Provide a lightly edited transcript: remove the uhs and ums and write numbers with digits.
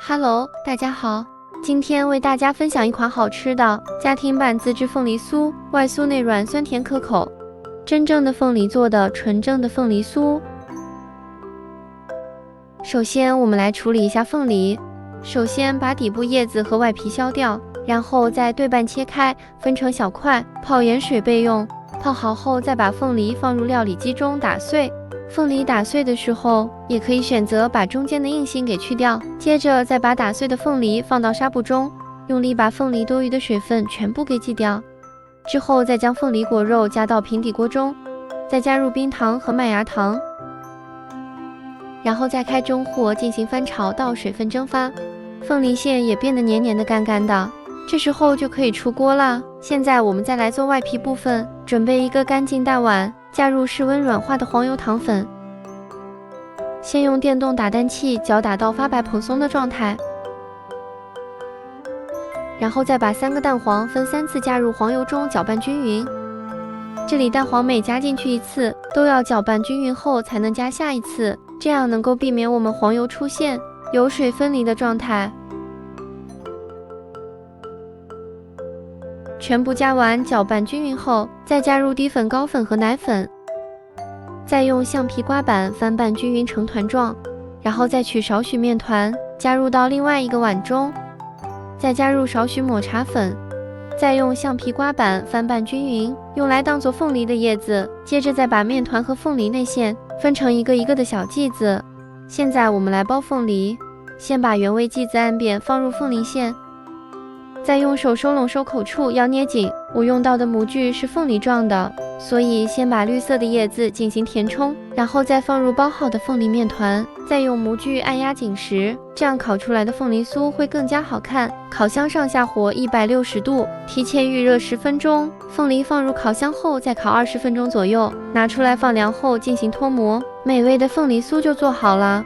Hello，大家好，今天为大家分享一款好吃的家庭版自制凤梨酥，外酥内软，酸甜可口，真正的凤梨做的纯正的凤梨酥。首先，我们来处理一下凤梨。首先把底部叶子和外皮削掉，然后再对半切开，分成小块，泡盐水备用。泡好后，再把凤梨放入料理机中打碎。凤梨打碎的时候，也可以选择把中间的硬芯给去掉。接着再把打碎的凤梨放到纱布中，用力把凤梨多余的水分全部给挤掉。之后再将凤梨果肉加到平底锅中，再加入冰糖和麦芽糖，然后再开中火进行翻炒到水分蒸发，凤梨馅也变得黏黏的、干干的。这时候就可以出锅了。现在我们再来做外皮部分，准备一个干净大碗，加入室温软化的黄油糖粉，先用电动打蛋器搅打到发白蓬松的状态，然后再把3个蛋黄分3次加入黄油中搅拌均匀。这里蛋黄每加进去1次，都要搅拌均匀后才能加下一次，这样能够避免我们黄油出现油水分离的状态。全部加完，搅拌均匀后，再加入低粉、高粉和奶粉，再用橡皮刮板翻拌均匀成团状，然后再取少许面团加入到另外一个碗中，再加入少许抹茶粉，再用橡皮刮板翻拌均匀，用来当做凤梨的叶子。接着再把面团和凤梨内馅分成一个一个的小剂子。现在我们来包凤梨，先把原味剂子按扁放入凤梨馅，再用手收拢收口处，要捏紧。我用到的模具是凤梨状的，所以先把绿色的叶子进行填充，然后再放入包好的凤梨面团，再用模具按压紧实，这样烤出来的凤梨酥会更加好看。烤箱上下火160度，提前预热10分钟。凤梨放入烤箱后再烤20分钟左右，拿出来放凉后进行脱模，美味的凤梨酥就做好了。